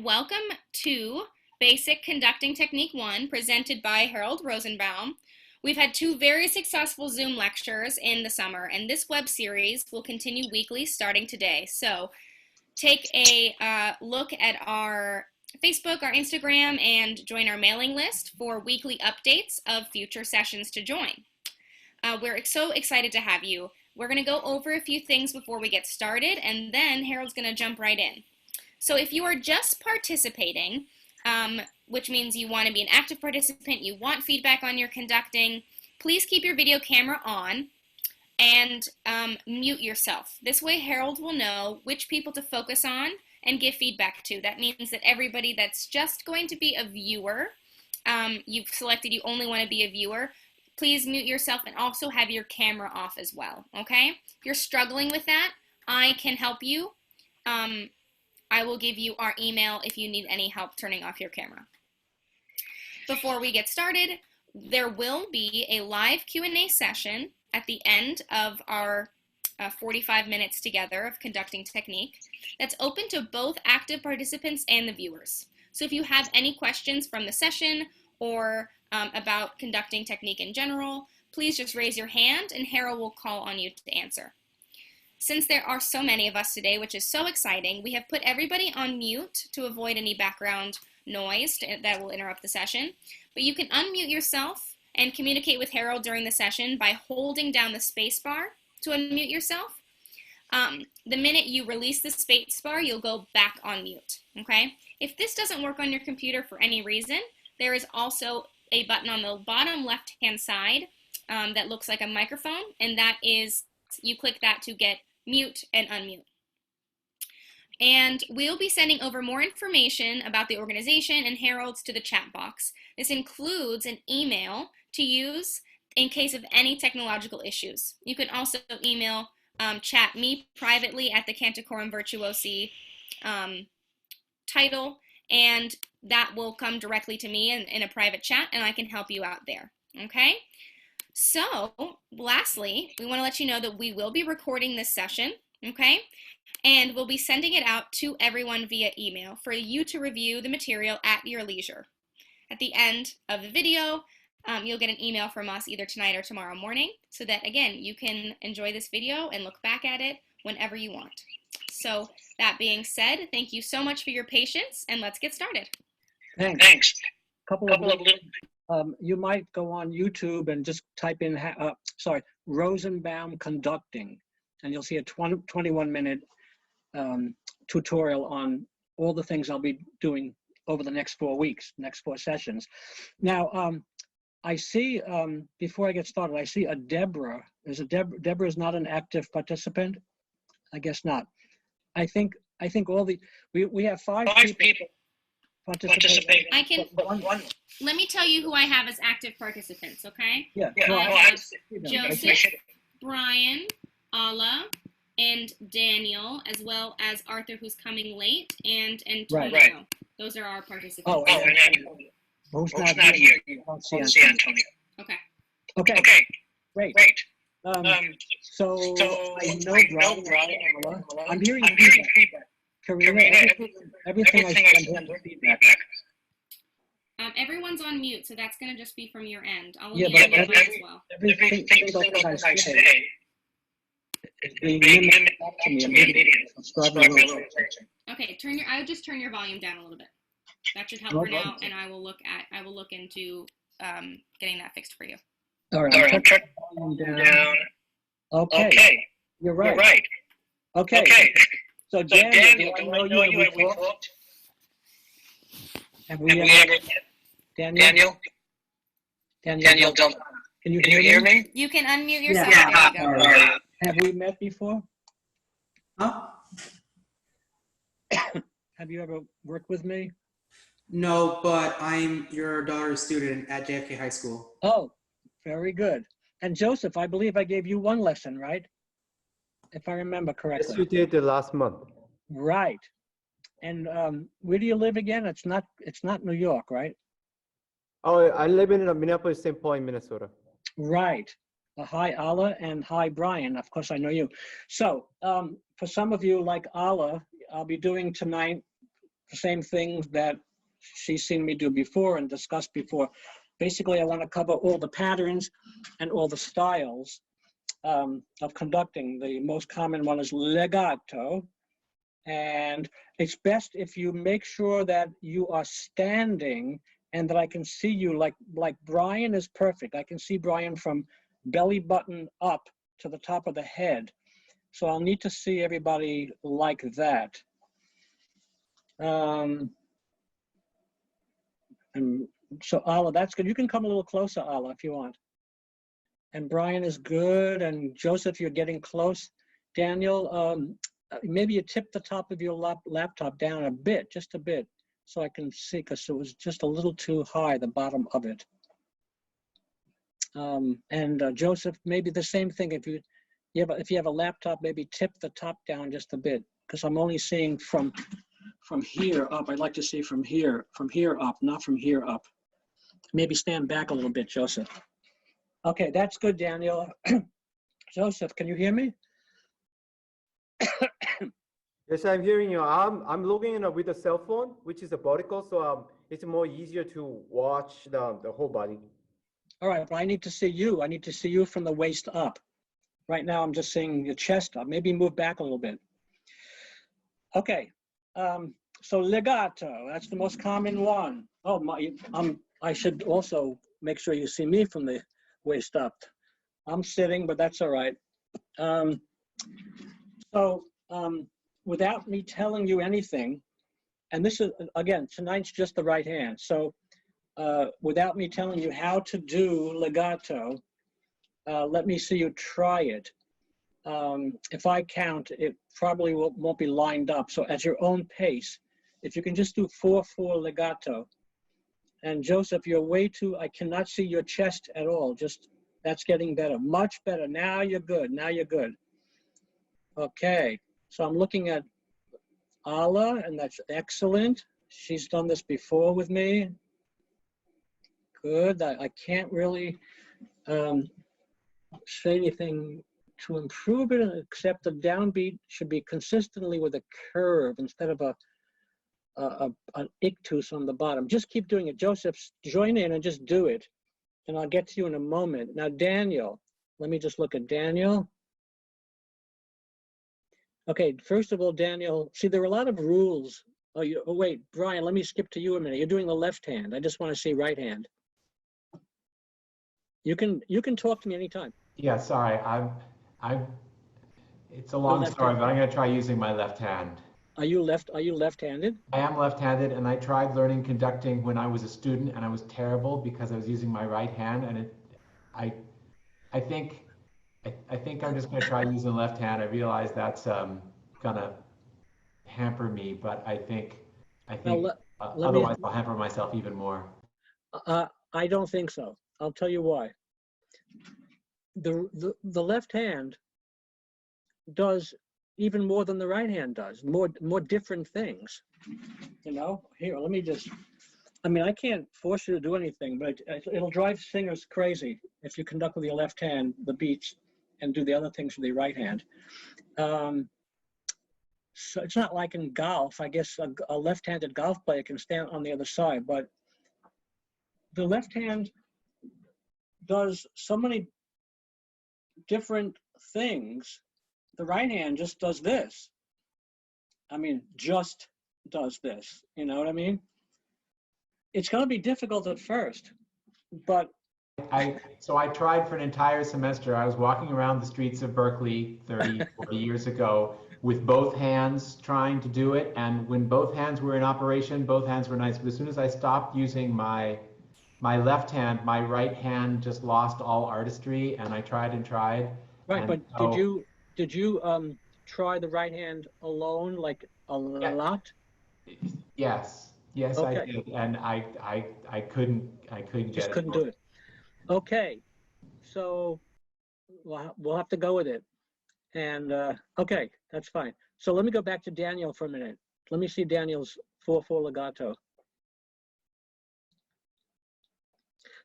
Welcome to Basic Conducting Technique 1, presented by Harold Rosenbaum. We've had 2 very successful Zoom lectures in the summer, and this web series will continue weekly starting today. So take a look at our Facebook, our Instagram, and join our mailing list for weekly updates of future sessions to join. We're so excited to have you. We're going to go over a few things before we get started, and then Harold's going to jump right in. So if you are just participating, which means you want to be an active participant, you want feedback on your conducting, please keep your video camera on and mute yourself. This way Harold will know which people to focus on and give feedback to. That means that everybody that's just going to be a viewer, you've selected you only want to be a viewer, please mute yourself and also have your camera off as well, okay? If you're struggling with that, I can help you. I will give you our email if you need any help turning off your camera. Before we get started, there will be a live Q&A session at the end of our 45 minutes together of conducting technique that's open to both active participants and the viewers. So if you have any questions from the session or about conducting technique in general, please just raise your hand and Harold will call on you to answer. Since there are so many of us today, which is so exciting, we have put everybody on mute to avoid any background noise that will interrupt the session. But you can unmute yourself and communicate with Harold during the session by holding down the space bar to unmute yourself. The minute you release the space bar, you'll go back on mute, okay? If this doesn't work on your computer for any reason, there is also a button on the bottom left-hand side that looks like a microphone, and that is, you click that to get mute and unmute. And we'll be sending over more information about the organization and Harold's to the chat box. This includes an email to use in case of any technological issues. You can also email chat me privately at the Canticorum Virtuosi title, and that will come directly to me in a private chat, and I can help you out there, okay? So, lastly, we want to let you know that we will be recording this session, okay? And we'll be sending it out to everyone via email for you to review the material at your leisure. At the end of the video, you'll get an email from us either tonight or tomorrow morning so that, again, you can enjoy this video and look back at it whenever you want. So, that being said, thank you so much for your patience, and let's get started. Thanks. Couple of you might go on YouTube and just type in, Rosenbaum conducting, and you'll see a 21-minute tutorial on all the things I'll be doing over the next 4 weeks, next 4 sessions. Now, I see, before I get started, I see a Deborah. Deborah is not an active participant? I guess not. I think all we have 5 people participate. I can, let me tell you who I have as active participants, okay? Yeah. I have Joseph, Brian, Ala, and Daniel, as well as Arthur, who's coming late, and Antonio. Right. Those are our participants. Oh, and who's not here? I see Antonio. Okay. Great. So I know Brian, Ala. I'm hearing feedback. Karina, everything I send him is feedback. Everyone's on mute, so that's going to just be from your end. I'll yeah, mute but as well. everything I say is being mimicked back to me immediately. Okay, I would just turn your volume down a little bit. That should help for now, and I will look into getting that fixed for you. All right, I'll turn the volume down. Okay. You're right. Okay. So Daniel, do I know you? Have we talked? Have we ever met? Daniel, can you hear me? You can unmute yourself. Yeah. There you go. Have we met before? Huh? Have you ever worked with me? No, but I'm your daughter's student at JFK High School. Oh, very good. And Joseph, I believe I gave you 1 lesson, right? If I remember correctly. Yes, you did the last month. Right. And where do you live again? It's not New York, right? Oh, I live in Minneapolis, St. Paul, Minnesota. Right. Hi, Ala, and hi, Brian. Of course, I know you. So for some of you like Ala, I'll be doing tonight the same things that she's seen me do before and discussed before. Basically, I want to cover all the patterns and all the styles of conducting. The most common one is legato. And it's best if you make sure that you are standing and that I can see you like Brian is perfect. I can see Brian from belly button up to the top of the head. So I'll need to see everybody like that. And so Ala, that's good. You can come a little closer, Ala, if you want. And Brian is good. And Joseph, you're getting close. Daniel, maybe you tip the top of your laptop down a bit, just a bit, so I can see, because it was just a little too high, the bottom of it. Joseph, maybe the same thing. If you have a laptop, maybe tip the top down just a bit, because I'm only seeing from here up. I'd like to see from here up, not from here up. Maybe stand back a little bit, Joseph. Okay, that's good, Daniel. Joseph, can you hear me? Yes, I'm hearing you. I'm looking with a cell phone, which is a vertical, so it's more easier to watch the whole body. All right, but I need to see you. I need to see you from the waist up. Right now, I'm just seeing your chest up. Maybe move back a little bit. Okay, so legato, that's the most common one. Oh, I should also make sure you see me from the waist up. I'm sitting, but that's all right. Without me telling you anything, and this is, again, tonight's just the right hand. So without me telling you how to do legato, let me see you try it. If I count, it probably won't be lined up. So at your own pace, if you can just do 4/4 legato. And Joseph, you're way too, I cannot see your chest at all. Just, that's getting better, much better. Now you're good, now you're good. Okay, so I'm looking at Ala, and that's excellent. She's done this before with me. Good, I can't really say anything to improve it, except the downbeat should be consistently with a curve instead of an ictus on the bottom. Just keep doing it. Joseph, join in and just do it. And I'll get to you in a moment. Now, Daniel, let me just look at Daniel. Okay, first of all, Daniel, see, there are a lot of rules. Oh, wait, Brian, let me skip to you a minute. You're doing the left hand. I just want to see right hand. You can talk to me anytime. Yeah, sorry. It's a long story, but I'm going to try using my left hand. Are you left-handed? I am left-handed, and I tried learning conducting when I was a student, and I was terrible because I was using my right hand, and I think I'm just going to try using the left hand. I realize that's going to hamper me, but I think otherwise I'll hamper myself even more. I don't think so. I'll tell you why. The left hand does even more than the right hand does, more different things. You know, here, let me just, I mean, I can't force you to do anything, but it'll drive singers crazy if you conduct with your left hand the beats and do the other things with your right hand. So it's not like in golf. I guess a left-handed golf player can stand on the other side, but the left hand does so many different things. The right hand just does this. I mean, just does this. You know what I mean? It's going to be difficult at first, but So I tried for an entire semester. I was walking around the streets of Berkeley 30, 40 years ago with both hands trying to do it. And when both hands were in operation, both hands were nice. But as soon as I stopped using my left hand, my right hand just lost all artistry, and I tried and tried. Right, and but so, did you try the right hand alone, like a lot? Yes, Okay. I did, and I couldn't Just get couldn't it. do it. Okay, so we'll have to go with it. And okay, that's fine. So let me go back to Daniel for a minute. Let me see Daniel's 4/4 legato.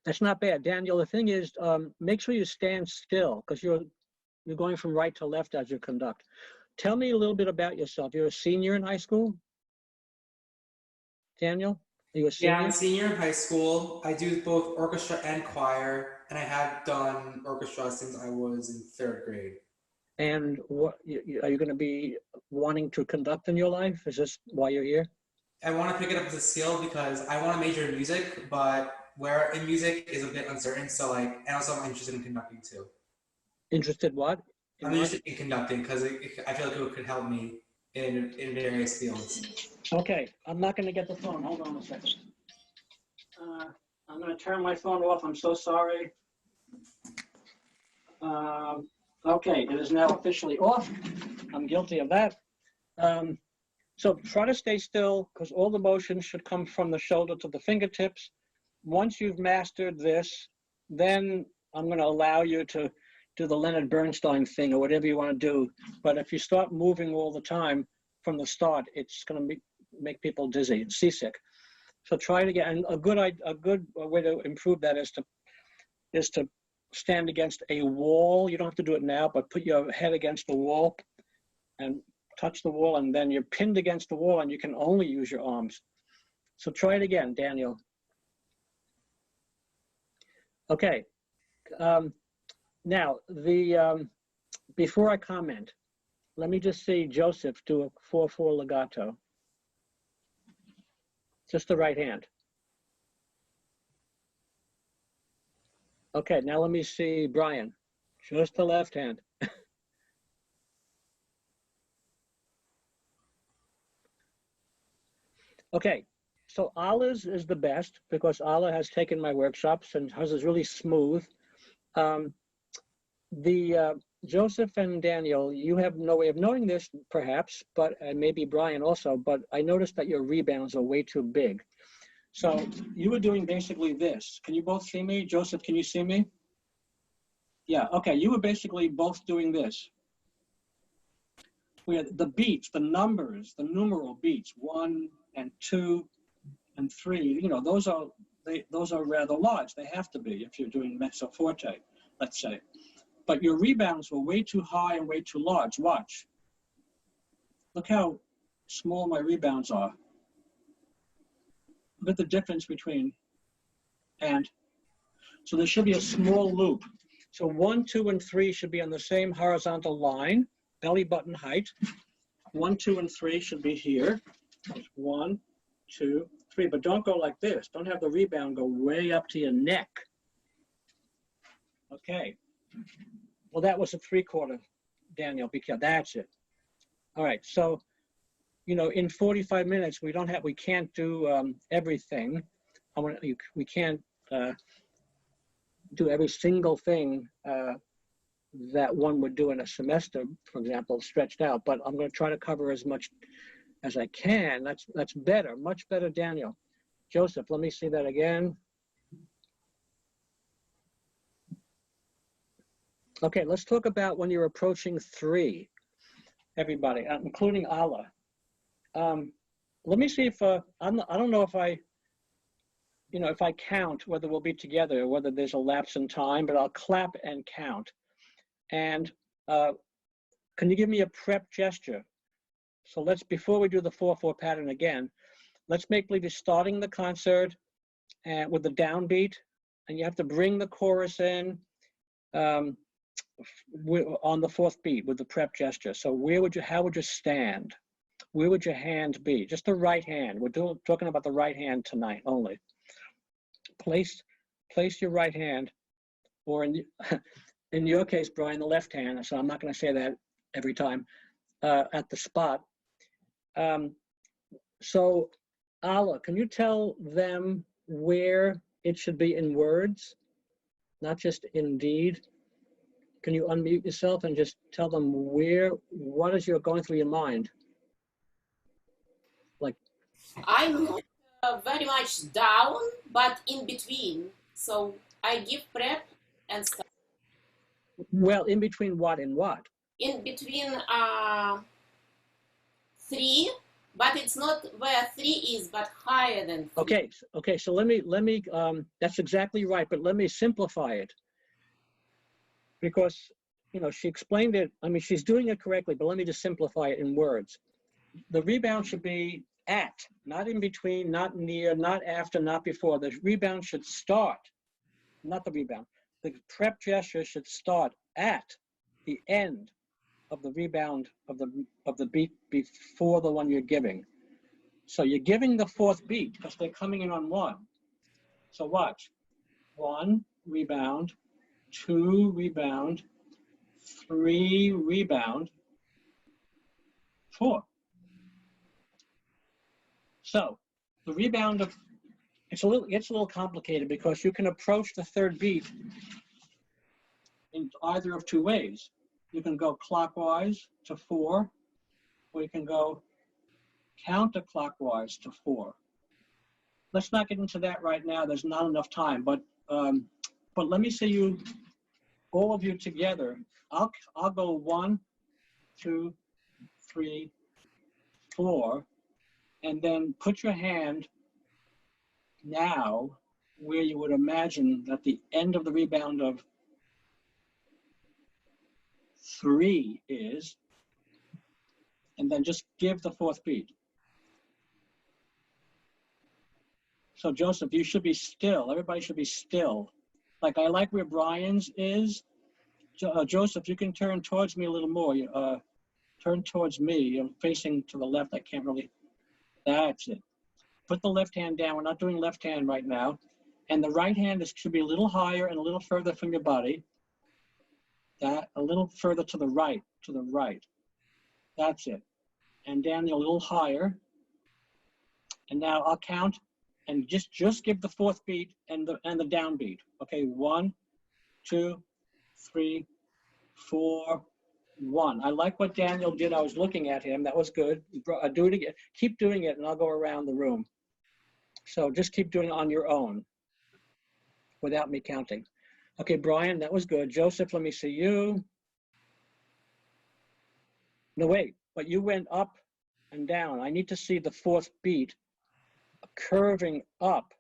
That's not bad, Daniel. The thing is, make sure you stand still, because you're going from right to left as you conduct. Tell me a little bit about yourself. You're a senior in high school? Daniel? Are you a Yeah, senior? I'm a senior in high school. I do both orchestra and choir, and I have done orchestra since I was in 3rd grade. And what are you going to be wanting to conduct in your life? Is this why you're here? I want to pick it up as a skill because I want to major in music, but where in music is a bit uncertain. So like, and also I'm interested in conducting too. Interested what? I'm interested in conducting because I feel like it could help me in various fields. Okay, I'm not going to get the phone. Hold on a second. I'm going to turn my phone off. I'm so sorry. Okay, it is now officially off. I'm guilty of that. So try to stay still because all the motion should come from the shoulder to the fingertips. Once you've mastered this, then I'm going to allow you to do the Leonard Bernstein thing or whatever you want to do. But if you start moving all the time from the start, it's going to make people dizzy and seasick. So try it again. And a good way to improve that is to stand against a wall. You don't have to do it now, but put your head against the wall and touch the wall, and then you're pinned against the wall and you can only use your arms. So try it again, Daniel. Okay. Now, before I comment, let me just see Joseph do a 4/4 legato. Just the right hand. Okay, now let me see Brian. Just the left hand. Okay, so Allah's is the best because Allah has taken my workshops and hers is really smooth. Joseph and Daniel, you have no way of knowing this perhaps, but maybe Brian also, but I noticed that your rebounds are way too big. So you were doing basically this. Can you both see me? Joseph, can you see me? Yeah, okay, you were basically both doing this. We had the beats, the numbers, the numeral beats, 1 and 2 and 3, you know, those are rather large. They have to be if you're doing mezzo forte, let's say. But your rebounds were way too high and way too large. Watch. Look how small my rebounds are. Look at the difference between and. So there should be a small loop. So 1, 2, and 3 should be on the same horizontal line, belly button height. 1, 2, and 3 should be here. 1, 2, 3, but don't go like this. Don't have the rebound go way up to your neck. Okay. Well, that was a 3/4, Daniel, because that's it. All right. So, you know, in 45 minutes, we can't do everything. We can't do every single thing that one would do in a semester, for example, stretched out. But I'm going to try to cover as much as I can. That's better, much better, Daniel. Joseph, let me see that again. Okay, let's talk about when you're approaching 3, everybody, including Allah. Let me see if, I don't know if if I count whether we'll be together or whether there's a lapse in time, but I'll clap and count. And can you give me a prep gesture? So before we do the 4/4 pattern again, let's make believe you're starting the concert with the downbeat, and you have to bring the chorus in on the 4th beat with the prep gesture. So how would you stand? Where would your hand be? Just the right hand. We're talking about the right hand tonight only. Place your right hand, or in your case, Brian, the left hand. So I'm not going to say that every time at the spot. So Allah, can you tell them where it should be in words, not just indeed? Can you unmute yourself and just tell them what is going through your mind? Like, I'm not very much down, but in between. So I give prep and stuff. Well, in between what and what? In between 3, but it's not where 3 is, but higher than 3. Okay. So let me. That's exactly right. But let me simplify it, because she explained it. I mean, she's doing it correctly. But let me just simplify it in words. The rebound should be at, not in between, not near, not after, not before. The rebound should start, not the rebound. The prep gesture should start at the end of the rebound of the beat before the one you're giving. So you're giving the fourth beat because they're coming in on one. So watch. 1 rebound, 2 rebound, 3 rebound, 4. So the rebound of gets a little complicated because you can approach the third beat in either of two ways. You can go clockwise to 4, or you can go counterclockwise to 4. Let's not get into that right now. There's not enough time, but let me see you, all of you together. I'll go 1, 2, 3, 4, and then put your hand now where you would imagine that the end of the rebound of 3 is, and then just give the fourth beat. So Joseph, you should be still. Everybody should be still. Like I like where Brian's is. Joseph, you can turn towards me a little more. Turn towards me. You're facing to the left. I can't really. That's it. Put the left hand down. We're not doing left hand right now. And the right hand should be a little higher and a little further from your body. That, a little further to the right, That's it. And down a little higher. And now I'll count and just give the fourth beat and the down beat. Okay, 1, 2, 3, 4, 1. I like what Daniel did. I was looking at him. That was good. Do it again. Keep doing it, and I'll go around the room. So just keep doing it on your own without me counting. Okay, Brian, that was good. Joseph, let me see you. No, wait, but you went up and down. I need to see the fourth beat curving up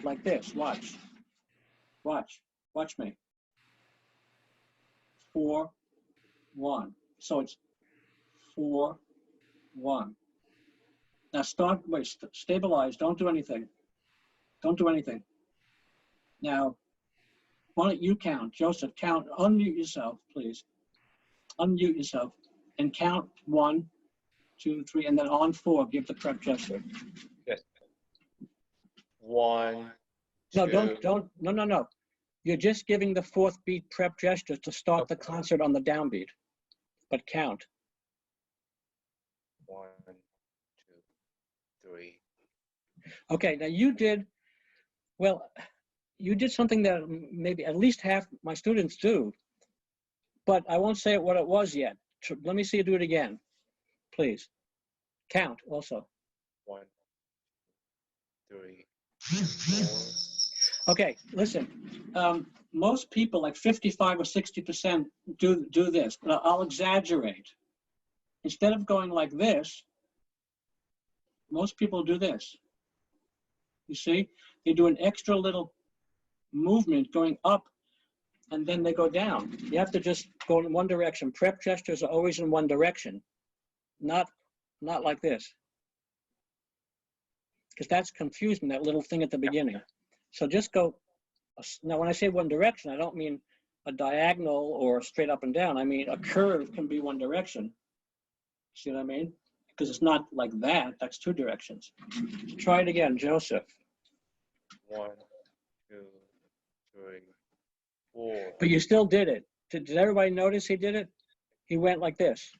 like this. Watch me. 4, 1. So it's 4, 1. Now stabilize. Don't do anything. Now, why don't you count? Joseph, count. Unmute yourself, please. Unmute yourself and count 1, 2, 3, and then on 4, give the prep gesture. Yes. 1, No, 2. No. You're just giving the fourth beat prep gesture to start the concert on the downbeat, but count. 1, 2, 3. Okay, now you did something that maybe at least half my students do, but I won't say what it was yet. Let me see you do it again, please. Count also. 1, 3, 4. Okay, listen. Most people, like 55 or 60%, do this, but I'll exaggerate. Instead of going like this, most people do this. You see? They do an extra little movement going up, and then they go down. You have to just go in one direction. Prep gestures are always in one direction, not like this. Because that's confusing, that little thing at the beginning. So just go. Now, when I say one direction, I don't mean a diagonal or straight up and down. I mean, a curve can be one direction. See what I mean? Because it's not like that. That's two directions. Try it again, Joseph. 1, 2, 3, 4. But you still did it. Did everybody notice he did it? He went like this.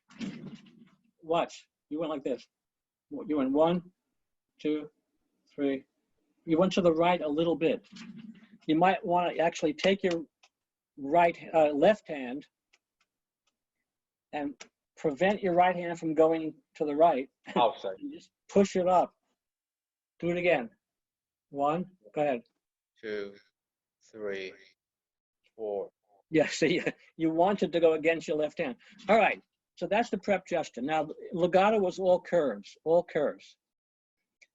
Watch. You went like this. You went 1, 2, 3. You went to the right a little bit. You might want to actually take your left hand and prevent your right hand from going to the right. Outside. And just push it up. Do it again. 1. Go ahead. 2, 3, 4. Yeah, see, you wanted to go against your left hand. All right, so that's the prep gesture. Now, legato was all curves.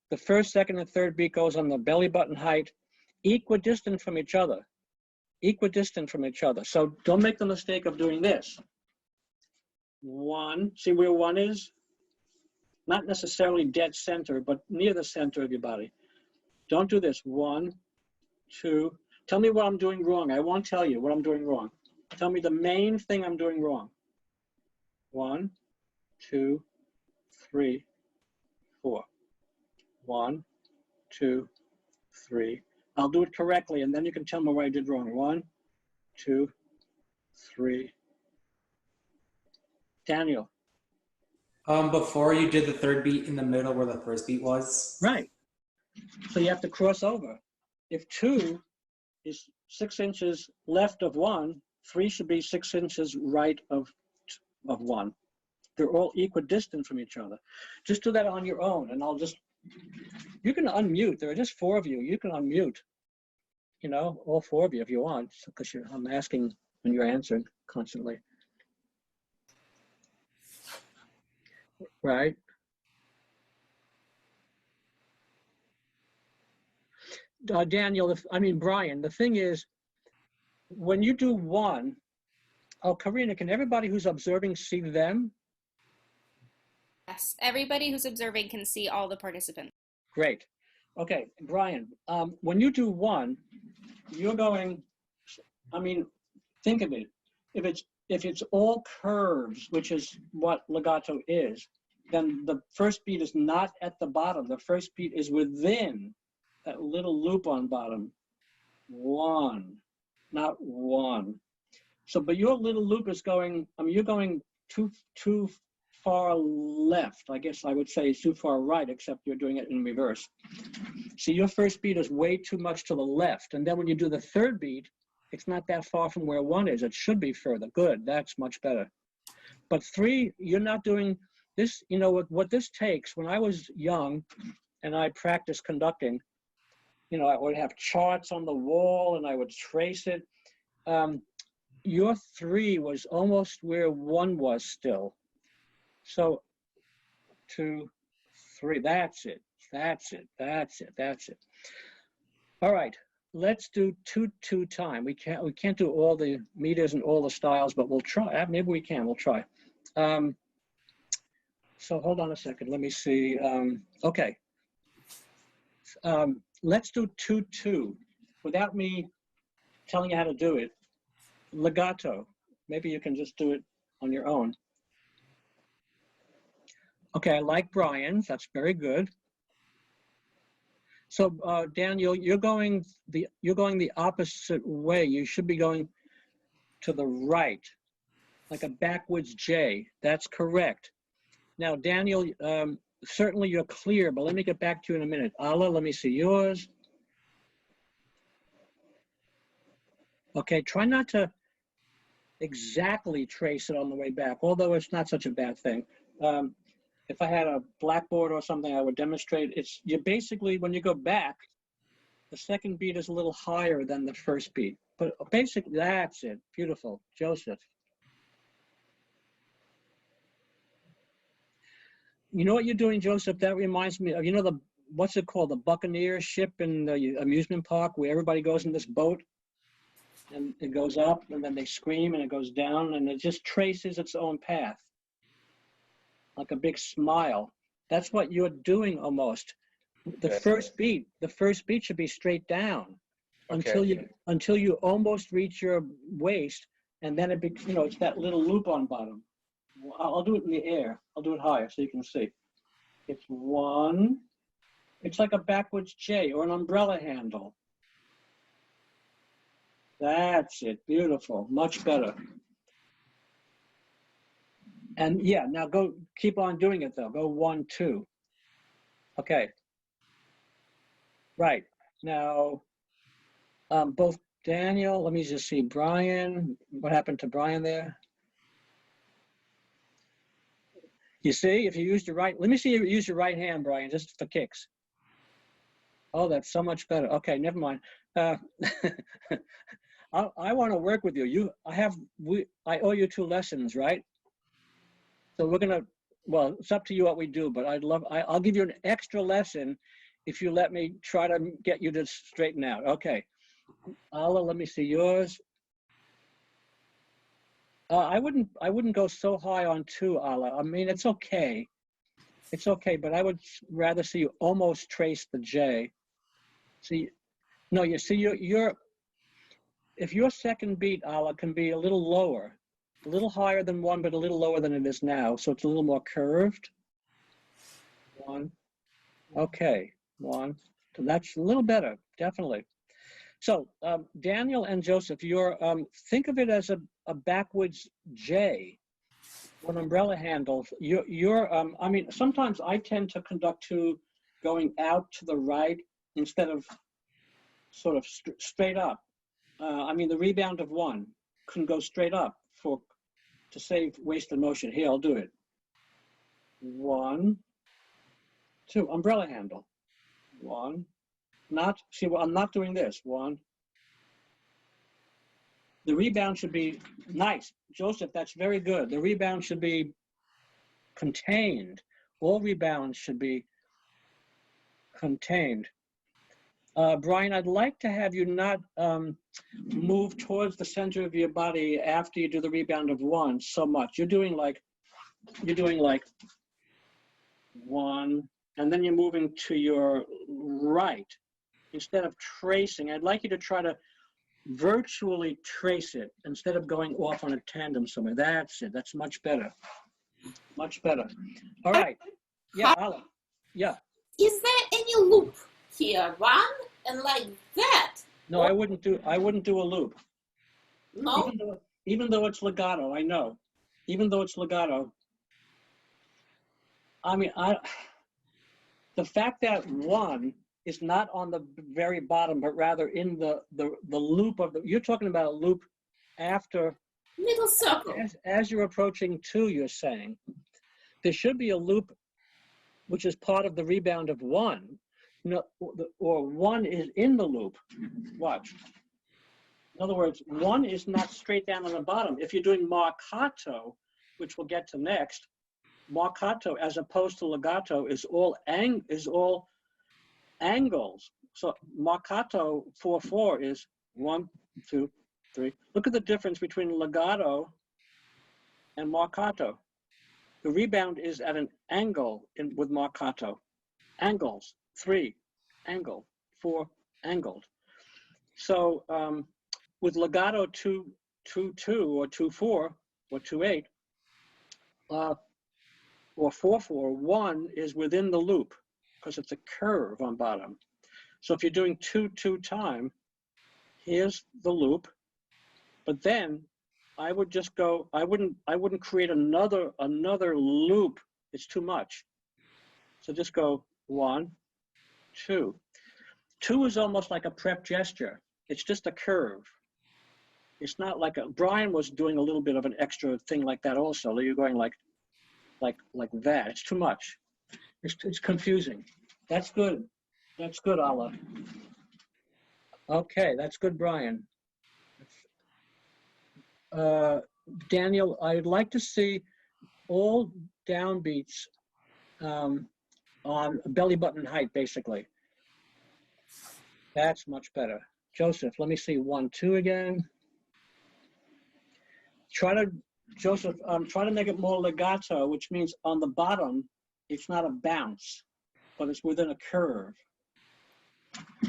The first, second, and third beat goes on the belly button height, equidistant from each other. So don't make the mistake of doing this. 1, see where 1 is? not necessarily dead center, but near the center of your body. Don't do this. 1, 2. Tell me what I'm doing wrong. I won't tell you what I'm doing wrong. Tell me the main thing I'm doing wrong. 1, 2, 3, 4. 1, 2, 3. I'll do it correctly, and then you can tell me what I did wrong. 1, 2, 3. Daniel. Before you did the third beat in the middle where the first beat was. Right. So you have to cross over. If 2 is 6 inches left of 1, 3 should be 6 inches right of 1. They're all equidistant from each other. Just do that on your own, and you can unmute. There are just 4 of you. You can unmute, all 4 of you if you want, because I'm asking when you're answering constantly. Right? Daniel, Brian, the thing is, when you do 1, Karina, can everybody who's observing see them? Yes, everybody who's observing can see all the participants. Great. Okay, Brian, when you do 1, you're going, think of it. If it's all curves, which is what legato is, then the first beat is not at the bottom. The first beat is within that little loop on bottom. 1, not 1. So, but your little loop is going, you're going too far left. I guess I would say it's too far right, except you're doing it in reverse. See, your first beat is way too much to the left. And then when you do the third beat, it's not that far from where 1 is. It should be further. Good, that's much better. But 3, you're not doing this, what this takes. When I was young and I practiced conducting, I would have charts on the wall and I would trace it. Your 3 was almost where 1 was still. So 2, 3, that's it. All right, let's do 2 time. We can't do all the meters and all the styles, but we'll try. Maybe we can. We'll try. So hold on a second. Let me see. Okay. Let's do 2-2 without me telling you how to do it. Legato. Maybe you can just do it on your own. Okay, I like Brian's. That's very good. So Daniel, you're going the opposite way. You should be going to the right, like a backwards J. That's correct. Now, Daniel, certainly you're clear, but let me get back to you in a minute. Ala, let me see yours. Okay, try not to exactly trace it on the way back, although it's not such a bad thing. If I had a blackboard or something, I would demonstrate. You basically, when you go back, the second beat is a little higher than the first beat. But basically, that's it. Beautiful. Joseph. You know what you're doing, Joseph? That reminds me of, what's it called? The Buccaneer ship in the amusement park where everybody goes in this boat and it goes up and then they scream and it goes down and it just traces its own path. Like a big smile. That's what you're doing almost. The first beat should be straight down until you almost reach your waist, and then it's that little loop on bottom. I'll do it in the air. I'll do it higher so you can see. It's 1. It's like a backwards J or an umbrella handle. That's it. Beautiful. Much better. And yeah, now keep on doing it though. Go 1, 2. Okay. Right. Now, both Daniel, let me just see Brian. What happened to Brian there? You see, if you used your right, let me see you use your right hand, Brian, just for kicks. Oh, that's so much better. Okay, never mind. I want to work with you. I owe you 2 lessons, right? So well, it's up to you what we do, but I'll give you an extra lesson if you let me try to get you to straighten out. Okay. Ala, let me see yours. I wouldn't go so high on 2, Ala. It's okay. It's okay, but I would rather see you almost trace the J. See, no, you see, if your second beat, Ala, can be a little lower, a little higher than 1, but a little lower than it is now, so it's a little more curved. 1. Okay, 1. So that's a little better, definitely. So Daniel and Joseph, think of it as a backwards J, an umbrella handle. I mean, sometimes I tend to conduct to going out to the right instead of sort of straight up. I mean, the rebound of 1 can go straight up to save wasted motion. Here, I'll do it. 1, 2, umbrella handle. 1, see, well, I'm not doing this. 1. The rebound should be nice. Joseph, that's very good. The rebound should be contained. All rebounds should be contained. Brian, I'd like to have you not move towards the center of your body after you do the rebound of 1 so much. You're doing like 1, and then you're moving to your right. Instead of tracing, I'd like you to try to virtually trace it instead of going off on a tandem somewhere. That's it. That's much better. Much better. All right. Yeah, Alan. Yeah. Is there any loop here? 1 and like that? No, I wouldn't do a loop. No. Even though it's legato, I know. Even though it's legato. I mean, the fact that 1 is not on the very bottom, but rather in the loop of you're talking about a loop after. Little circle. As you're approaching 2, you're saying, there should be a loop which is part of the rebound of 1. Or 1 is in the loop. Watch. In other words, 1 is not straight down on the bottom. If you're doing marcato, which we'll get to next, marcato as opposed to legato is all angles. So marcato 4/4 is 1, 2, 3. Look at the difference between legato and marcato. The rebound is at an angle with marcato. Angles, 3, angle, 4, angled. So with legato 2/2 or 2/4 or 2/8 or 4/4, 1 is within the loop because it's a curve on bottom. So if you're doing 2/2 time, here's the loop, but then I would just go, I wouldn't create another loop. It's too much. So just go 1, 2. 2 is almost like a prep gesture. It's just a curve. It's not like Brian was doing a little bit of an extra thing like that also. You're going like that. It's too much. It's confusing. That's good. That's good, Ala. Okay, that's good, Brian. Daniel, I'd like to see all downbeats on belly button height, basically. That's much better. Joseph, let me see 1, 2 again. Joseph, try to make it more legato, which means on the bottom, it's not a bounce, but it's within a curve.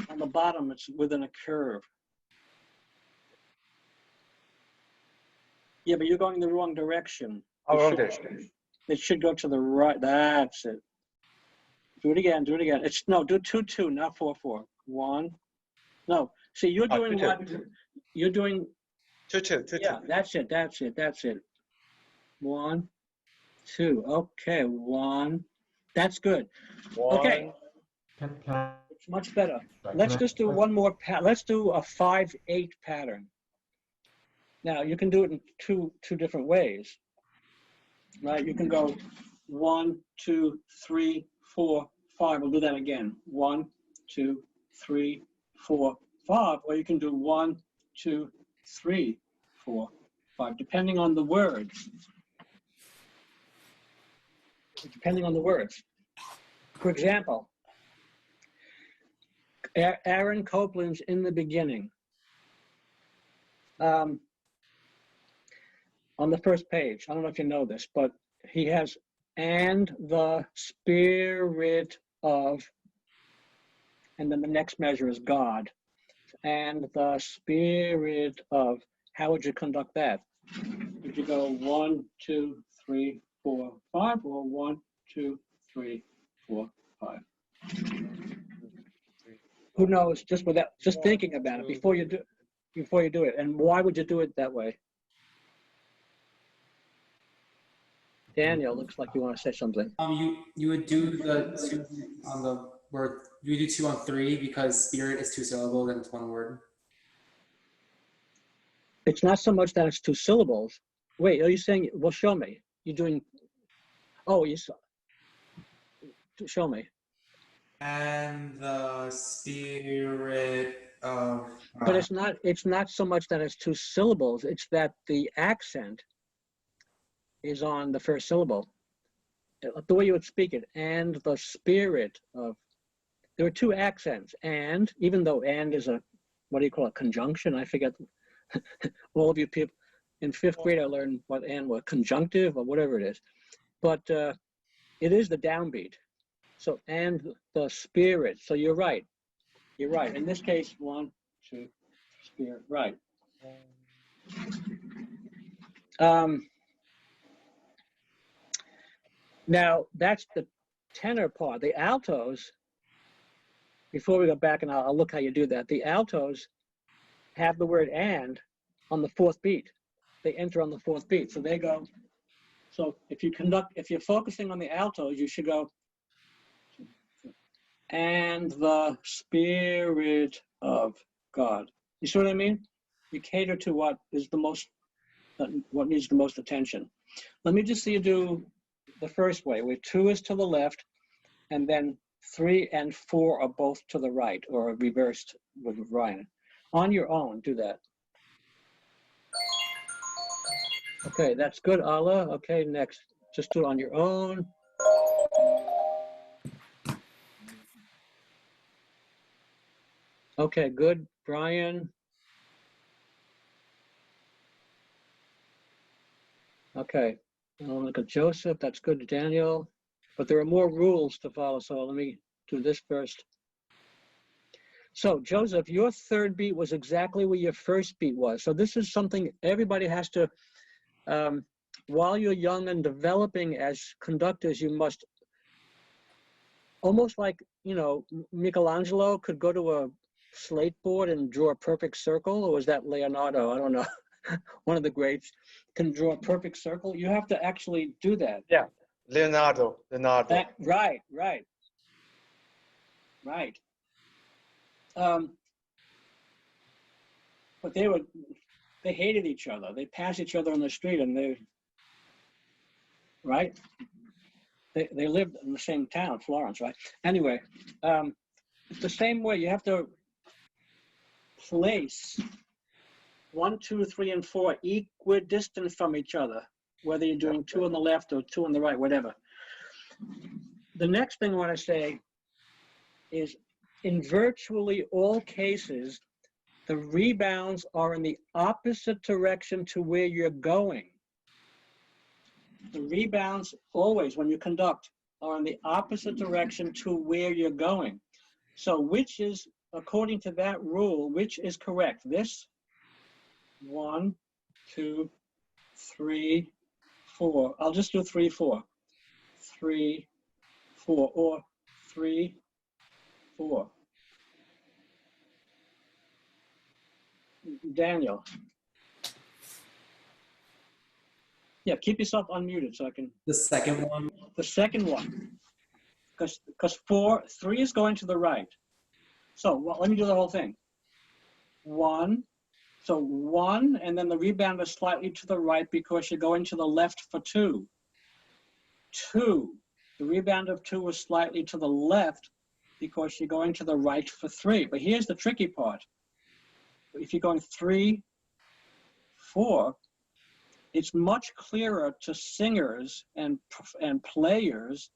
On the bottom, it's within a curve. Yeah, but you're going the wrong direction. Wrong direction. It should go to the right. That's it. Do it again. Do it again. Do 2/2, not 4/4. 1. No. See, you're doing what? You're doing 2/2. Yeah, that's it. That's it. That's it. 1, 2. Okay, 1. That's good. Okay. Can I? It's much better. Let's just do one more. Let's do a 5/8 pattern. Now you can do it in two different ways, right? You can go 1, 2, 3, 4, 5. We'll do that again. 1, 2, 3, 4, 5. Or you can do 1, 2, 3, 4, 5, depending on the words. Depending on the words. For example, Aaron Copland's In the Beginning. On the first page, I don't know if you know this, but he has and the spirit of, and then the next measure is God, and the spirit of. How would you conduct that? Would you go 1, 2, 3, 4, 5, or 1, 2, 3, 4, 5? Who knows? Just without, just thinking about it before you do it. And why would you do it that way? Daniel, looks like you want to say something. You would do the 2 on the word. You do 2 on 3 because spirit is 2 syllables and it's 1 word. It's not so much that it's 2 syllables. Wait, are you saying? Well, show me. You're doing. Oh, you saw. Show me. And the spirit of. But it's not. It's not so much that it's 2 syllables. It's that the accent is on the first syllable. The way you would speak it, and the spirit of. There are 2 accents, and even though "and" is a, what do you call it, conjunction? I forget. All of you people in 5th grade, I learned what "and" was, conjunctive or whatever it is. But it is the downbeat. So, and the spirit. So you're right. You're right. In this case, 1, 2, spirit. Right. Now that's the tenor part. The altos. Before we go back, and I'll look how you do that. The altos have the word "and" on the 4th beat. They enter on the 4th beat. So they go. So if you're focusing on the altos, you should go. And the spirit of God. You see what I mean? You cater to what is the most, what needs the most attention. Let me just see you do the first way, where 2 is to the left, and then 3 and 4 are both to the right, or reversed with Ryan. On your own, do that. Okay, that's good, Allah. Okay, next. Just do it on your own. Okay, good, Brian. Okay, I'll look at Joseph. That's good, Daniel. But there are more rules to follow, so let me do this first. So, Joseph, your 3rd beat was exactly where your 1st beat was. So this is something everybody has to, while you're young and developing as conductors, you must, almost like, you know, Michelangelo could go to a slate board and draw a perfect circle, or was that Leonardo? I don't know. One of the greats can draw a perfect circle. You have to actually do that. Yeah, Leonardo. Right. But they hated each other. They passed each other on the street, and they lived in the same town, Florence, right? Anyway, it's the same way. You have to place 1, 2, 3, and 4 equidistant from each other, whether you're doing 2 on the left or 2 on the right, whatever. The next thing I want to say is, in virtually all cases, the rebounds are in the opposite direction to where you're going. The rebounds always, when you conduct, are in the opposite direction to where you're going. So which is, according to that rule, which is correct? This? 1, 2, 3, 4. I'll just do 3, 4. 3, 4, or 3, 4. Daniel. Yeah, keep yourself unmuted so I can. The second one. The second one. Because 3 is going to the right. So let me do the whole thing. 1. So 1, and then the rebound is slightly to the right because you're going to the left for 2. 2. The rebound of 2 is slightly to the left because you're going to the right for 3. But here's the tricky part. If you're going 3, 4, it's much clearer to singers and players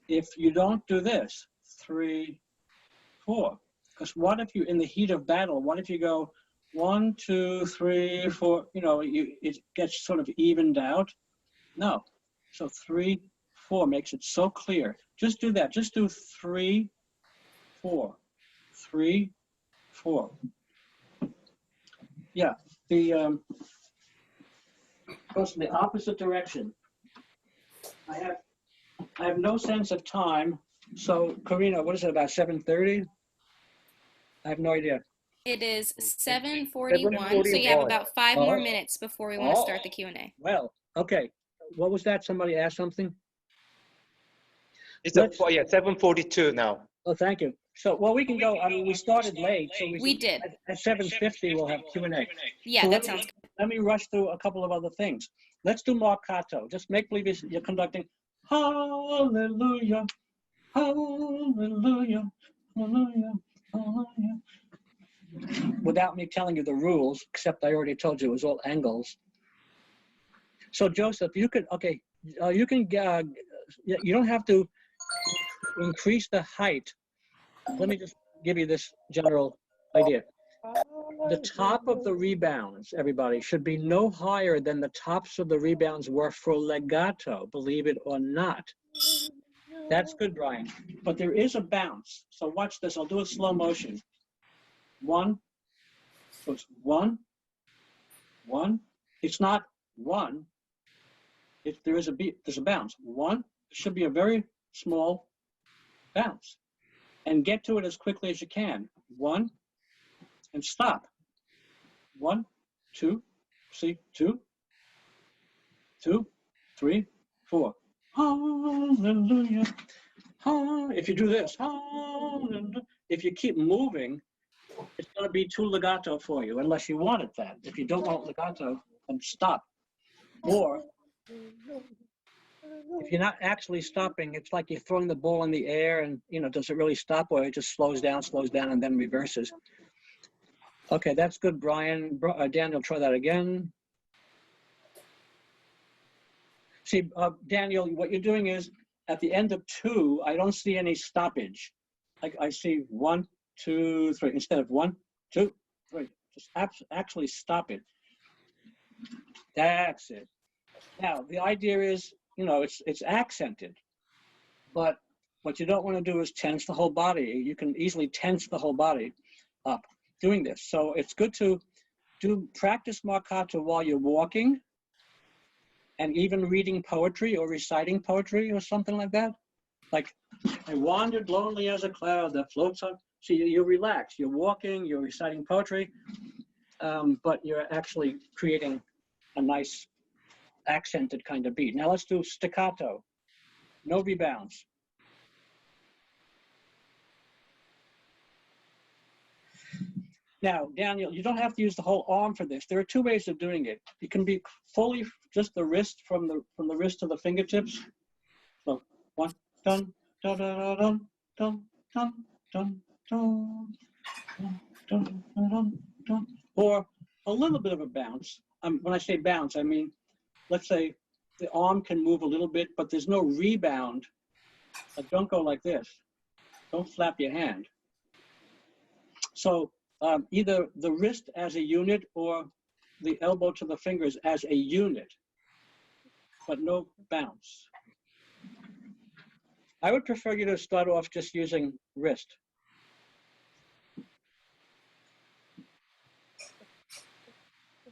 if you don't do this, 3, 4. Because what if you, in the heat of battle, what if you go 1, 2, 3, 4, you know, it gets sort of evened out? No. So 3, 4 makes it so clear. Just do that. Just do 3, 4, 3, 4. Yeah, the goes in the opposite direction. I have no sense of time. So, Karina, what is it, about 7:30? I have no idea. It is 7:41, so you have about 5 more minutes before we want to start the Q&A. Well, okay. What was that? Somebody asked something? It's 7:42 now. Oh, thank you. So, well, we can go. I mean, we started late, so We did. At 7:50 we'll have Q&A. Yeah, So that sounds good. Let me rush through a couple of other things. Let's do Marcato. Just make believe you're conducting Hallelujah, Hallelujah, Hallelujah, Hallelujah. Without me telling you the rules, except I already told you it was all angles. So Joseph, you could, okay, you can, you don't have to increase the height. Let me just give you this general idea. The top of the rebounds, everybody, should be no higher than the tops of the rebounds were for legato, believe it or not. That's good, Brian. But there is a bounce. So watch this. I'll do it slow motion. 1. So it's 1, 1. It's not 1. If there is a beat, there's a bounce. 1. It should be a very small bounce. And get to it as quickly as you can. 1. And stop. 1, 2, see, 2, 2, 3, 4. Hallelujah. If you do this, hallelujah. If you keep moving, it's going to be too legato for you, unless you want it that. If you don't want legato, then stop. Or if you're not actually stopping, it's like you're throwing the ball in the air and, does it really stop, or it just slows down, and then reverses. Okay, that's good, Brian. Daniel, try that again. See, Daniel, what you're doing is, at the end of 2, I don't see any stoppage. I see 1, 2, 3, instead of 1, 2, 3. Just actually stop it. That's it. Now, the idea is, it's accented, but what you don't want to do is tense the whole body. You can easily tense the whole body up doing this. So it's good to practice Marcato while you're walking, and even reading poetry or reciting poetry or something like that. Like, I wandered lonely as a cloud that floats on. So you relax. You're walking, you're reciting poetry, but you're actually creating a nice accented kind of beat. Now let's do staccato. No rebounds. Now, Daniel, you don't have to use the whole arm for this. There are 2 ways of doing it. It can be fully just the wrist from the wrist to the fingertips. So 1, dun, dun, dun, dun, dun, dun, dun, dun, dun, dun, dun, or a little bit of a bounce. When I say bounce, I mean, let's say the arm can move a little bit, but there's no rebound. Like, don't go like this. Don't flap your hand. So either the wrist as a unit or the elbow to the fingers as a unit, but no bounce. I would prefer you to start off just using wrist.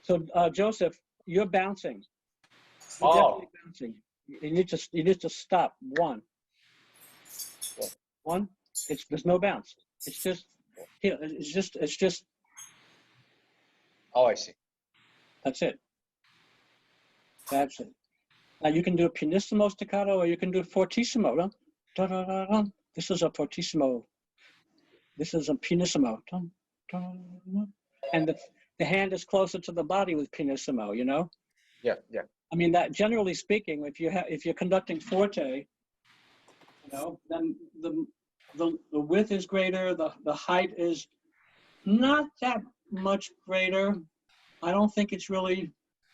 So Joseph, you're bouncing. You're definitely bouncing. You need to stop. 1. 1. There's no bounce. It's just here. It's just. Oh, I see. That's it. That's it. Now you can do a pianissimo staccato, or you can do fortissimo. Dun, dun, dun, dun, dun. This is a fortissimo. This is a pianissimo. Dun, dun, dun. And the hand is closer to the body with pianissimo. Yeah. I mean, that generally speaking, if you're conducting forte, then the width is greater, the height is not that much greater. I don't think it's really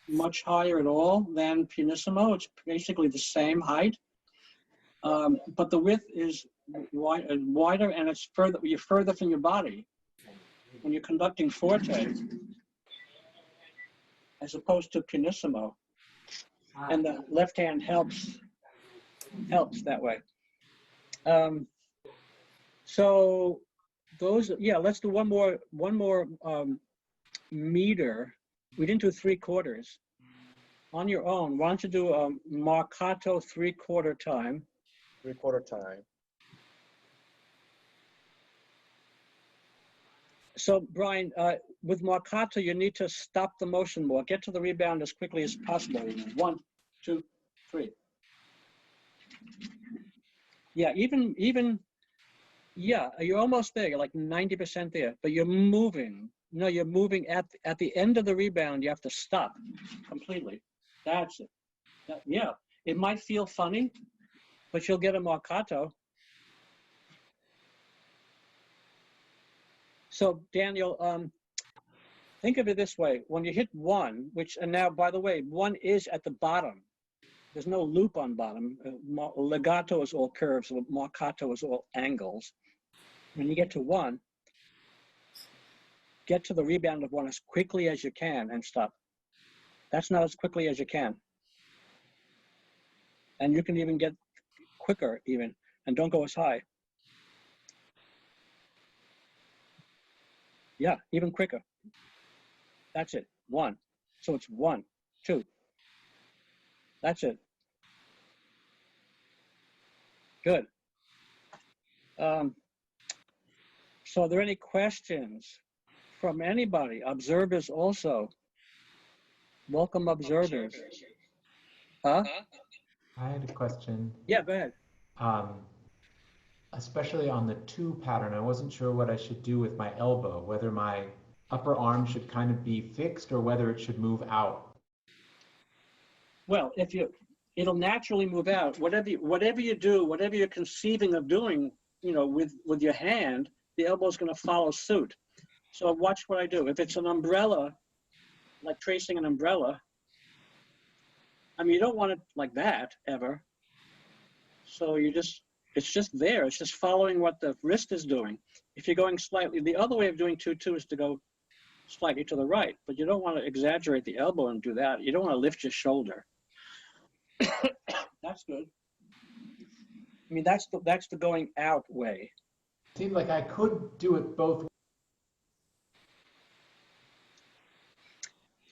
much higher at all than pianissimo. It's basically the same height, but the width is wider, and it's further. You're further from your body when you're conducting forte, as opposed to pianissimo. And the left hand helps helps that way. So those, yeah, let's do one more meter. We didn't do 3/4. On your own, why don't you do a Marcato 3/4 time? 3/4 time. So Brian, with Marcato, you need to stop the motion more. Get to the rebound as quickly as possible. 1, 2, 3. Yeah, even, yeah, you're almost there. You're like 90% there, but you're moving. No, you're moving at the end of the rebound. You have to stop completely. That's it. Yeah, it might feel funny, but you'll get a Marcato. So Daniel, think of it this way. When you hit 1, and now, by the way, 1 is at the bottom. There's no loop on bottom. Legato is all curves. Marcato is all angles. When you get to 1, get to the rebound of 1 as quickly as you can and stop. That's not as quickly as you can. And you can even get quicker even, and don't go as high. Yeah, even quicker. That's it, 1. So it's 1, 2. That's it. Good. So are there any questions from anybody? Observers also. Welcome observers. Huh? I had a question. Yeah, go ahead. Especially on the 2 pattern, I wasn't sure what I should do with my elbow, whether my upper arm should kind of be fixed or whether it should move out. Well, it'll naturally move out. Whatever you do, whatever you're conceiving of doing, with your hand, the elbow's going to follow suit. So watch what I do. If it's an umbrella, like tracing an umbrella, I mean, you don't want it like that ever. So it's just there. It's just following what the wrist is doing. If you're going slightly, the other way of doing 2-2 is to go slightly to the right, but you don't want to exaggerate the elbow and do that. You don't want to lift your shoulder. That's good. I mean, that's the going out way. Seemed like I could do it both ways.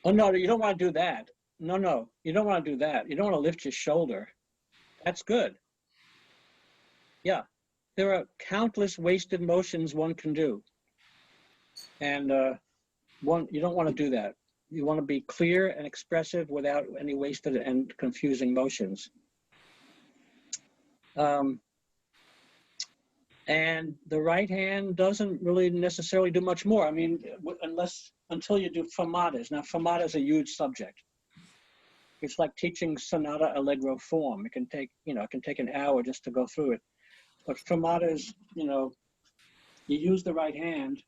Oh, no, you don't want to do that. No, you don't want to do that. You don't want to lift your shoulder. That's good. Yeah, there are countless wasted motions one can do. And you don't want to do that. You want to be clear and expressive without any wasted and confusing motions. And the right hand doesn't really necessarily do much more. I mean, until you do fermatas. Now, fermata is a huge subject. It's like teaching sonata allegro form. It can take an hour just to go through it. But fermatas, you use the right hand,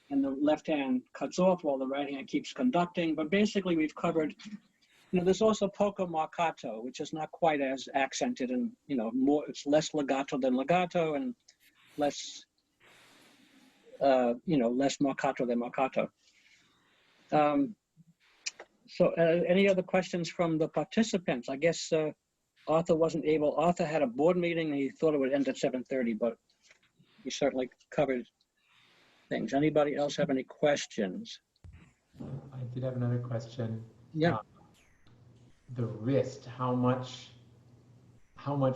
and the left hand cuts off while the right hand keeps conducting. But basically, we've covered. There's also poco marcato, which is not quite as accented, and more. It's less legato than legato, and less, less marcato than marcato. So, any other questions from the participants? I guess Arthur wasn't able. Arthur had a board meeting, and he thought it would end at 7:30, but we certainly covered things. Anybody else have any questions? I did have another question. Yeah. The wrist, how much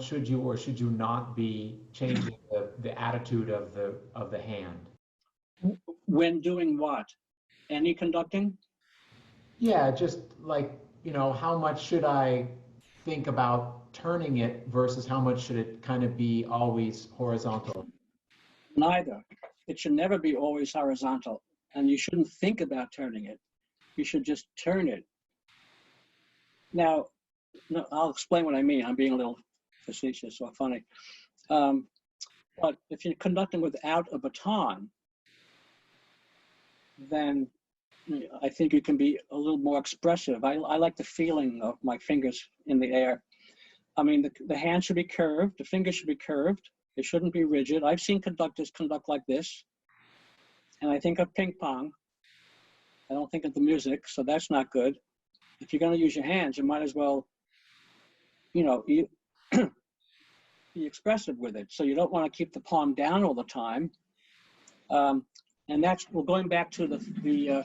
should you or should you not be changing the attitude of the hand? When doing what? Any conducting? Yeah, just like, how much should I think about turning it versus how much should it kind of be always horizontal? Neither. It should never be always horizontal, and you shouldn't think about turning it. You should just turn it. Now, I'll explain what I mean. I'm being a little facetious or funny. But if you're conducting without a baton, then I think you can be a little more expressive. I like the feeling of my fingers in the air. I mean, the hand should be curved. The fingers should be curved. It shouldn't be rigid. I've seen conductors conduct like this. And I think of ping pong. I don't think of the music, so that's not good. If you're going to use your hands, you might as well you know, you be expressive with it. So you don't want to keep the palm down all the time. And that's, we're going back to the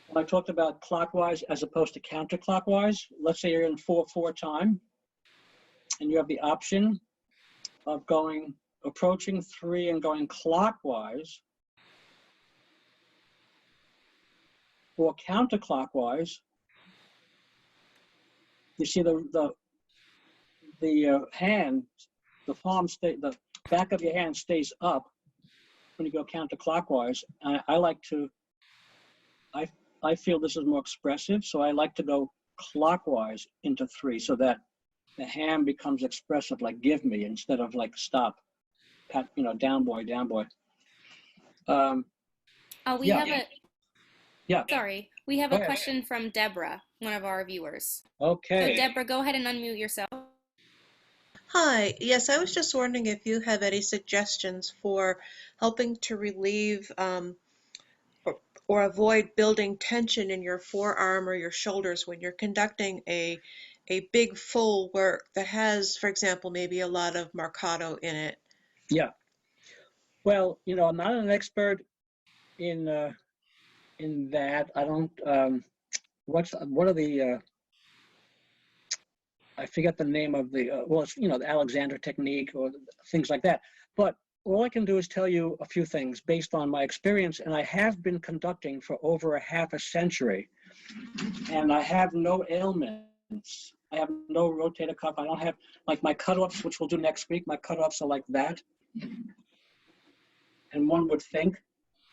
when I talked about clockwise as opposed to counterclockwise. Let's say you're in 4/4 time, and you have the option of approaching 3 and going clockwise, or counterclockwise. You see the hand, the palm the back of your hand stays up when you go counterclockwise. I like to, I feel this is more expressive, so I like to go clockwise into 3 so that the hand becomes expressive, like give me, instead of like stop, pat, you know, down boy, down boy. We yeah. have a, Yeah. sorry, we have Go a ahead. question from Deborah, one of our viewers. Okay. So Deborah, go ahead and unmute yourself. Hi, yes, I was just wondering if you have any suggestions for helping to relieve or avoid building tension in your forearm or your shoulders when you're conducting a big full work that has, for example, maybe a lot of Marcato in it. Yeah. Well, you know, I'm not an expert in that. I don't. What are the? I forget the name of the. Well, it's, you know, the Alexander technique or things like that. But all I can do is tell you a few things based on my experience, and I have been conducting for over a half a century, and I have no ailments. I have no rotator cuff. I don't have, like, my cutoffs, which we'll do next week. My cutoffs are like that. And one would think,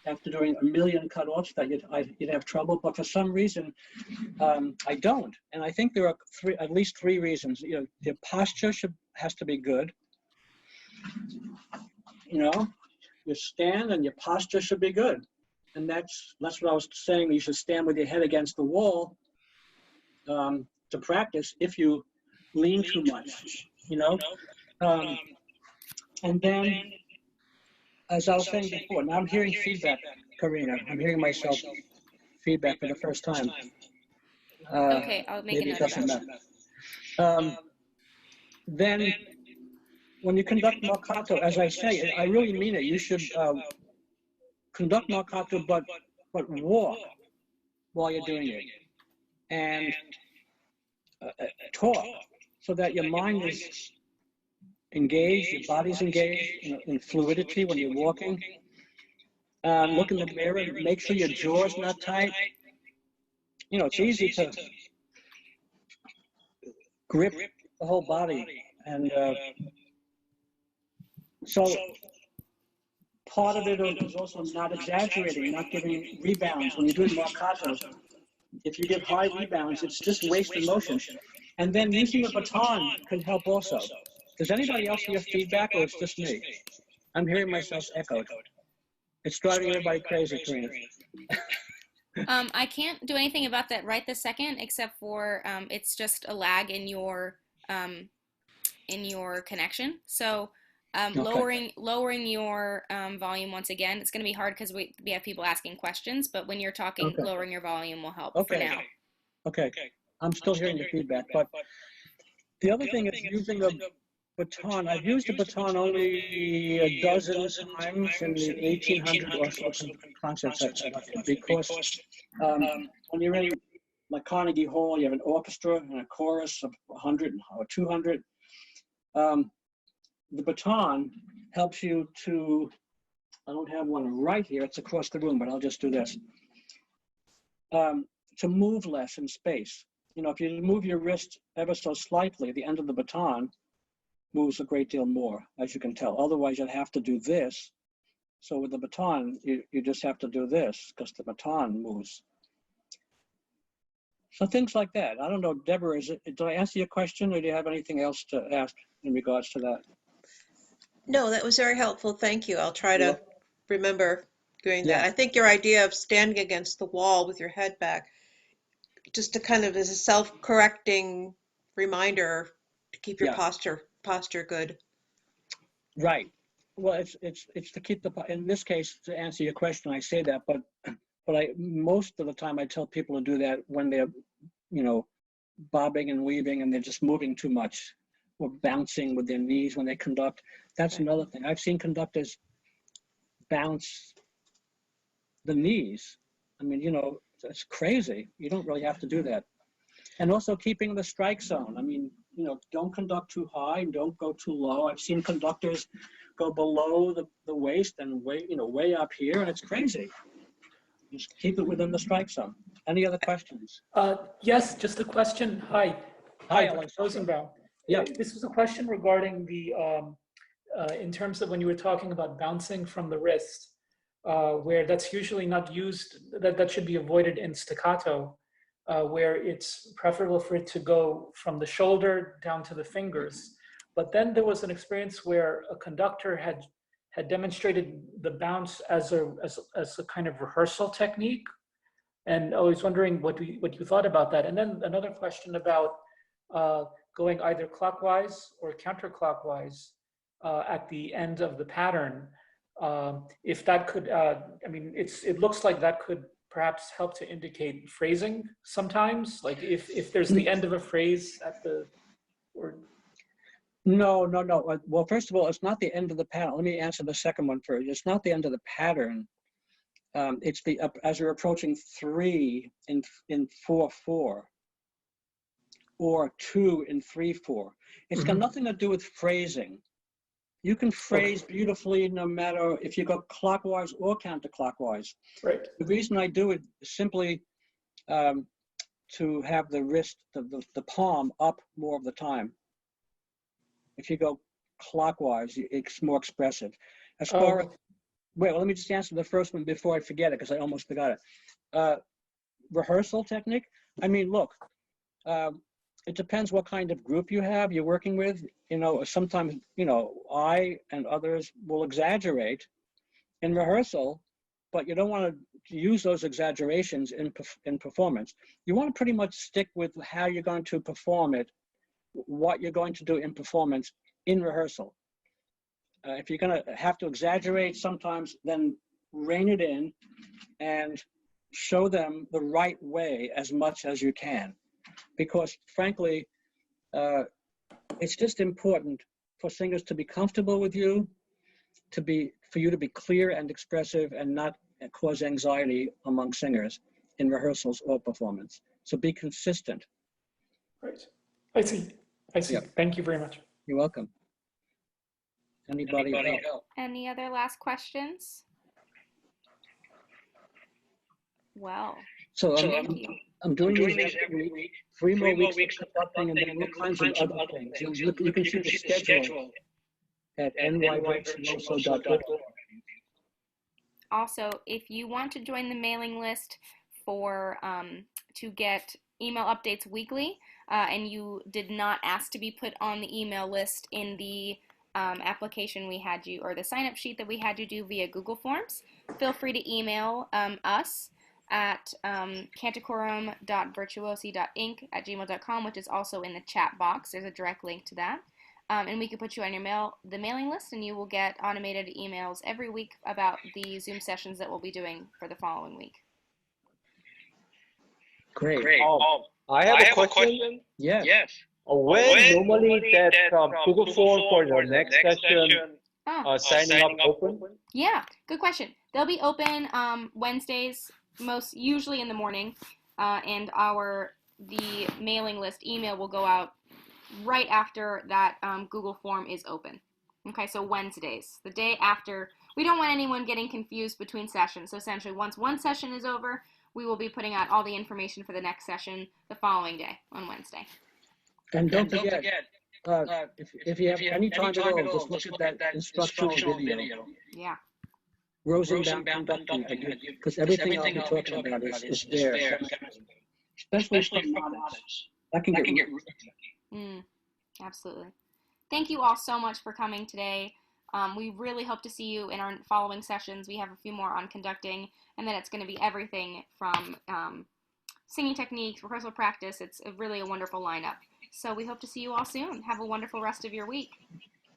after doing a million cutoffs, that you'd have trouble. But for some reason, I don't. And I think there are at least three reasons. You know, your posture has to be good. You know, you stand and your posture should be good. And that's what I was saying. You should stand with your head against the wall to practice. If you lean too much, you know. And then, as I was saying before, now I'm hearing feedback, Karina. I'm hearing myself feedback for the first time. Okay, I'll make maybe a it note of doesn't that. matter. Then, when you conduct Marcato, as I say, I really mean it. You should conduct Marcato, but walk while you're doing it, and talk, so that your mind is engaged, your body's engaged in fluidity when you're walking. Look in the mirror, make sure your jaw's not tight. You know, it's easy to grip the whole body. And so part of it is also not exaggerating, not giving rebounds. When you're doing Marcato, if you give high rebounds, it's just wasted motion. And then using a baton can help also. Does anybody else hear feedback, or it's just me? I'm hearing myself echoed. It's driving everybody crazy, Karina. I can't do anything about that right this second, except for it's just a lag in your connection. So Okay. lowering your volume once again. It's going to be hard because we have people asking questions, but when you're talking, Okay. lowering your volume will help Okay. for now. Okay. I'm still hearing the feedback, but the other thing is using a baton. I've used a baton only a dozen times in the 1800 or so concerts, because when you're in like Carnegie Hall, you have an orchestra and a chorus of 100 or 200. The baton helps you to, I don't have one right here, it's across the room, but I'll just do this, to move less in space. You know, if you move your wrist ever so slightly, the end of the baton moves a great deal more, as you can tell. Otherwise, you'd have to do this. So with the baton, you just have to do this because the baton moves. So things like that. I don't know, Deborah, did I answer your question, or do you have anything else to ask in regards to that? No, that was very helpful. Thank you. I'll try to remember doing that. Yeah. I think your idea of standing against the wall with your head back, just to kind of as a self-correcting reminder to keep your Yeah. posture good. Right. Well, it's to keep in this case, to answer your question, I say that, but most of the time I tell people to do that when they're, you know, bobbing and weaving and they're just moving too much, or bouncing with their knees when they conduct. That's another thing. I've seen conductors bounce the knees. I mean, you know, it's crazy. You don't really have to do that. And also keeping the strike zone. I mean, you know, don't conduct too high and don't go too low. I've seen conductors go below the waist and way up here, and it's crazy. Just keep it within the strike zone. Any other questions? Yes, just a question. Hi, Dr. Alex. Rosenbaum. Yeah. This was a question regarding the, in terms of when you were talking about bouncing from the wrist, where that's usually not used, that should be avoided in staccato, where it's preferable for it to go from the shoulder down to the fingers. But then there was an experience where a conductor had demonstrated the bounce as a kind of rehearsal technique. And I was wondering what you thought about that. And then another question about going either clockwise or counterclockwise at the end of the pattern. If that could, I mean, it looks like that could perhaps help to indicate phrasing sometimes, like if there's the end of a phrase at the, or. No. Well, first of all, it's not the end of the pattern. Let me answer the second one first. It's not the end of the pattern. It's the as you're approaching 3 in 4/4 or 2 in 3/4. It's got nothing to do with phrasing. You can phrase beautifully no matter if you go clockwise or counterclockwise. Right. The reason I do it is simply to have the wrist, the palm up more of the time. If you go clockwise, it's more expressive. As far as, wait, well, let me just answer the first one before I forget it, because I almost forgot it. Rehearsal technique. I mean, look, it depends what kind of group you're working with. You know, sometimes, you know, I and others will exaggerate in rehearsal, but you don't want to use those exaggerations in performance. You want to pretty much stick with how you're going to perform it, what you're going to do in performance in rehearsal. If you're going to have to exaggerate sometimes, then rein it in and show them the right way as much as you can. Because frankly, it's just important for singers to be comfortable with you, for you to be clear and expressive and not cause anxiety among singers in rehearsals or performance. So be consistent. Right. I see. Yep. Thank you very much. You're welcome. Anybody else? Any other last questions? Well, so I'm doing these every week. 3 more weeks of conducting and then all kinds of other things. You can see the schedule at nyvirtuoso.org. Also, if you want to join the mailing list for to get email updates weekly, and you did not ask to be put on the email list in the application we had you, or the sign-up sheet that we had you do via Google Forms, feel free to email us at canticorum.virtuosi.inc@gmail.com, which is also in the chat box. There's a direct link to that. And we can put you on the mailing list, and you will get automated emails every week about the Zoom sessions that we'll be doing for the following week. Great. I have a question. Yes. When normally that Google form for the next session signing up open? Yeah, good question. They'll be open Wednesdays, usually in the morning, and the mailing list email will go out right after that Google form is open. Okay, so Wednesdays, the day after. We don't want anyone getting confused between sessions. So essentially, once one session is over, we will be putting out all the information for the next session the following day on Wednesday. And don't forget, if you have any time at all, just look at that instructional video. Yeah. Rosenbaum conducting, because everything I'll be talking about is there. Especially for novices. That can get really. Absolutely. Thank you all so much for coming today. We really hope to see you in our following sessions. We have a few more on conducting, and then it's going to be everything from singing techniques, rehearsal practice. It's really a wonderful lineup. So we hope to see you all soon. Have a wonderful rest of your week.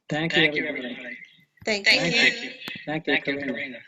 Thank you, everybody. Thank you. Thank you, Karina.